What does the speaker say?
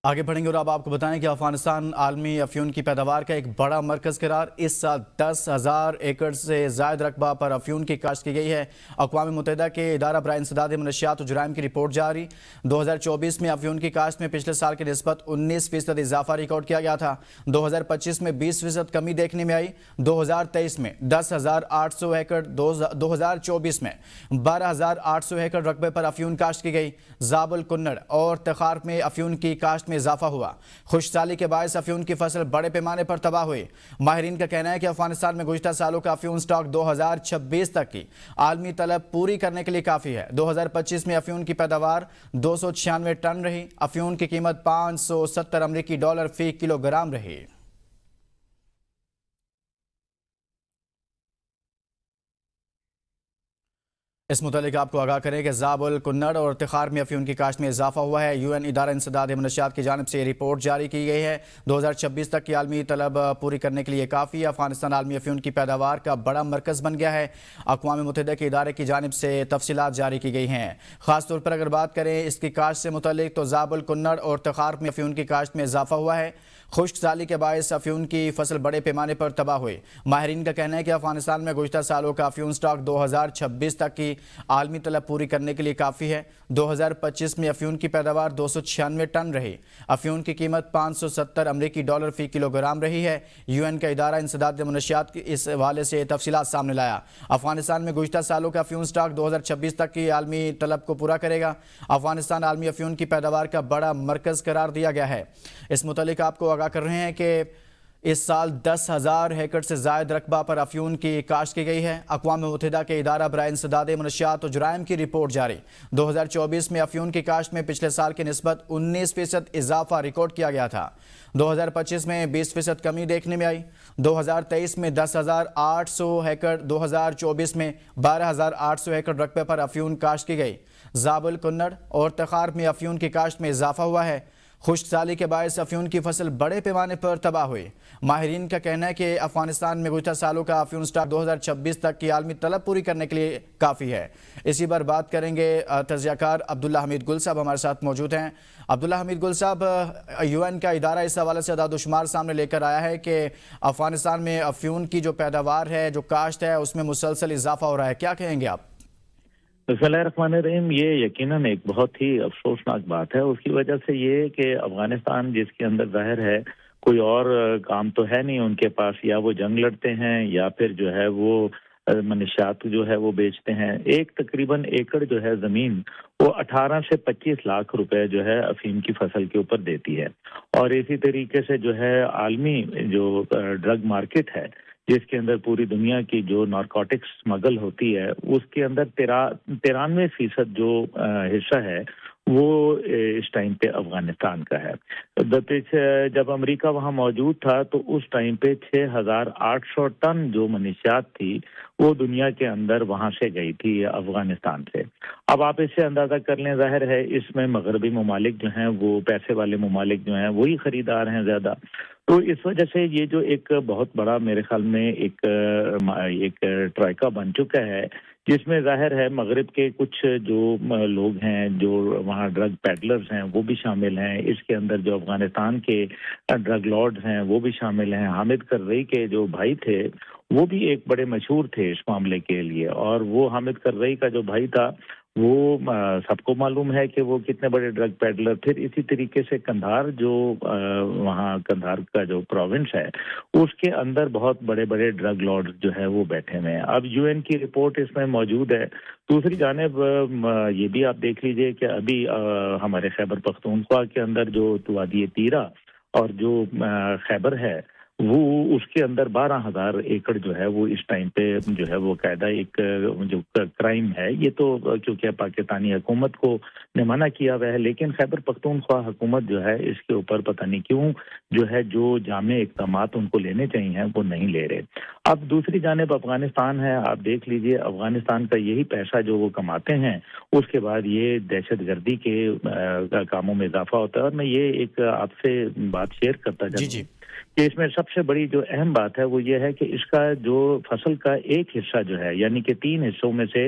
آگے بڑھیں گے اور اب آپ کو بتائیں کہ افغانستان عالمی افیون کی پیداوار کا ایک بڑا مرکز قرار۔ اس سال 10,000 ایکڑ سے زائد رقبہ پر افیون کی کاشت کی گئی ہے۔ اقوام متحدہ کے ادارہ برائے انسداد منشیات و جرائم کی رپورٹ جاری۔ 2024 میں افیون کی کاشت میں پچھلے سال کی نسبت 19% اضافہ ریکارڈ کیا گیا تھا۔ 2025 میں 20% کمی دیکھنے میں آئی۔ 2023 میں 10,800 ایکڑ، 2024 میں 12,800 ایکڑ رقبے پر افیون کاشت کی گئی۔ زابل، کنڑ اور تخار میں افیون کی کاشت میں اضافہ ہوا۔ خشک سالی کے باعث افیون کی فصل بڑے پیمانے پر تباہ ہوئی۔ ماہرین کا کہنا ہے کہ افغانستان میں گزشتہ سالوں کا افیون سٹاک 2026 تک کی عالمی طلب پوری کرنے کے لیے کافی ہے۔ 2025 میں افیون کی پیداوار 296 ٹن رہی۔ افیون کی قیمت $570 فی کلو گرام رہی۔ اس متعلق آپ کو آگاہ کریں کہ زابل، کنڑ اور تخار میں افیون کی کاشت میں اضافہ ہوا ہے۔ UN ادارہ انسداد منشیات کی جانب سے یہ رپورٹ جاری کی گئی ہے۔ 2026 تک کی عالمی طلب پوری کرنے کے لیے کافی ہے۔ افغانستان عالمی افیون کی پیداوار کا بڑا مرکز بن گیا ہے۔ اقوام متحدہ کے ادارے کی جانب سے تفصیلات جاری کی گئی ہیں۔ خاص طور پر اگر بات کریں اس کی کاشت سے متعلق تو زابل، کنڑ اور تخار میں افیون کی کاشت میں اضافہ ہوا ہے۔ خشک سالی کے باعث افیون کی فصل بڑے پیمانے پر تباہ ہوئی۔ ماہرین کا کہنا ہے کہ افغانستان میں گزشتہ سالوں کا افیون سٹاک 2026 تک کی عالمی طلب پوری کرنے کے لیے کافی ہے۔ 2025 میں افیون کی پیداوار 296 ٹن رہی۔ افیون کی قیمت $570 فی کلو گرام رہی ہے۔ UN کا ادارہ انسداد منشیات اس حوالے سے تفصیلات سامنے لایا۔ افغانستان میں گزشتہ سالوں کا افیون سٹاک 2026 تک کی عالمی طلب کو پورا کرے گا۔ افغانستان عالمی افیون کی پیداوار کا بڑا مرکز قرار دیا گیا ہے۔ اس متعلق آپ کو آگاہ کر رہے ہیں کہ اس سال 10,000 ایکڑ سے زائد رقبہ پر افیون کی کاشت کی گئی ہے۔ اقوام متحدہ کے ادارہ برائے انسداد منشیات و جرائم کی رپورٹ جاری۔ 2024 میں افیون کی کاشت میں پچھلے سال کی نسبت 19% اضافہ ریکارڈ کیا گیا تھا۔ 2025 میں 20% کمی دیکھنے میں آئی۔ 2023 میں 10,800 ایکڑ، 2024 میں 12,800 ایکڑ رقبے پر افیون کاشت کی گئی۔ زابل، کنڑ اور تخار میں افیون کی کاشت میں اضافہ ہوا ہے۔ خشک سالی کے باعث افیون کی فصل بڑے پیمانے پر تباہ ہوئی۔ ماہرین کا کہنا ہے کہ افغانستان میں گزشتہ سالوں کا افیون سٹاک 2026 تک کی عالمی طلب پوری کرنے کے لیے کافی ہے۔ اسی پر بات کریں گے تجزیہ کار عبداللہ حمید گل صاحب ہمارے ساتھ موجود ہیں۔ عبداللہ حمید گل صاحب، UN کا ادارہ اس حوالے سے اعداد و شمار سامنے لے کر آیا ہے کہ افغانستان میں افیون کی جو پیداوار ہے، جو کاشت ہے، اس میں مسلسل اضافہ ہو رہا ہے، کیا کہیں گے آپ؟ بسم اللہ الرحمن الرحیم۔ یہ یقیناً ایک بہت ہی افسوسناک بات ہے۔ اس کی وجہ سے یہ کہ افغانستان جس کے اندر ظاہر ہے کوئی اور کام تو ہے نہیں ان کے پاس، یا وہ جنگ لڑتے ہیں یا پھر جو ہے وہ منشیات جو ہے وہ بیچتے ہیں۔ ایک تقریباً ایکڑ جو ہے زمین وہ 18 سے 25 لاکھ روپے جو ہے افیم کی فصل کے اوپر دیتی ہے۔ اور اسی طریقے سے جو ہے عالمی جو ڈرگ مارکیٹ ہے جس کے اندر پوری دنیا کی جو نارکوٹکس اسمگل ہوتی ہے، اس کے اندر 93% جو حصہ ہے وہ اس ٹائم پہ افغانستان کا ہے۔ جب امریکہ وہاں موجود تھا تو اس ٹائم پہ 6,800 ٹن جو منشیات تھی وہ دنیا کے اندر وہاں سے گئی تھی افغانستان سے۔ اب آپ اس سے اندازہ کر لیں، ظاہر ہے اس میں مغربی ممالک جو ہیں وہ پیسے والے ممالک جو ہیں وہی خریدار ہیں زیادہ۔ تو اس وجہ سے یہ جو ایک بہت بڑا میرے خیال میں ایک ٹرائکا بن چکا ہے، جس میں ظاہر ہے مغرب کے کچھ جو لوگ ہیں جو وہاں ڈرگ پیڈلرز ہیں وہ بھی شامل ہیں، اس کے اندر جو افغانستان کے ڈرگ لارڈز ہیں وہ بھی شامل ہیں۔ حامد کرزئی کے جو بھائی تھے وہ بھی ایک بڑے مشہور تھے اس معاملے کے لیے، اور وہ حامد کرزئی کا جو بھائی تھا وہ سب کو معلوم ہے کہ وہ کتنے بڑے ڈرگ پیڈلر۔ پھر اسی طریقے سے قندھار جو وہاں قندھار کا جو پروونس ہے اس کے اندر بہت بڑے بڑے ڈرگ لارڈز جو ہے وہ بیٹھے ہوئے ہیں۔ اب UN کی رپورٹ اس میں موجود ہے۔ دوسری جانب یہ بھی آپ دیکھ لیجئے کہ ابھی ہمارے خیبر پختونخوا کے اندر جو وادی تیرا اور جو خیبر ہے وہ اس کے اندر 12,000 ایکڑ جو ہے وہ اس ٹائم پہ جو ہے وہ قاعدہ ایک جو کرائم ہے، یہ تو کیونکہ پاکستانی حکومت کو نے منع کیا ہوا ہے، لیکن خیبر پختونخوا حکومت جو ہے اس کے اوپر پتہ نہیں کیوں جو ہے جو جامع اقدامات ان کو لینے چاہیے وہ نہیں لے رہے۔ اب دوسری جانب افغانستان ہے، آپ دیکھ لیجئے افغانستان کا یہی پیسہ جو وہ کماتے ہیں اس کے بعد یہ دہشت گردی کے کاموں میں اضافہ ہوتا ہے۔ اور میں یہ ایک آپ سے بات شیئر کرتا چلوں کہ اس میں سب سے بڑی جو اہم بات ہے وہ یہ ہے کہ اس کا جو فصل کا ایک حصہ جو ہے، یعنی کہ 3 حصوں میں سے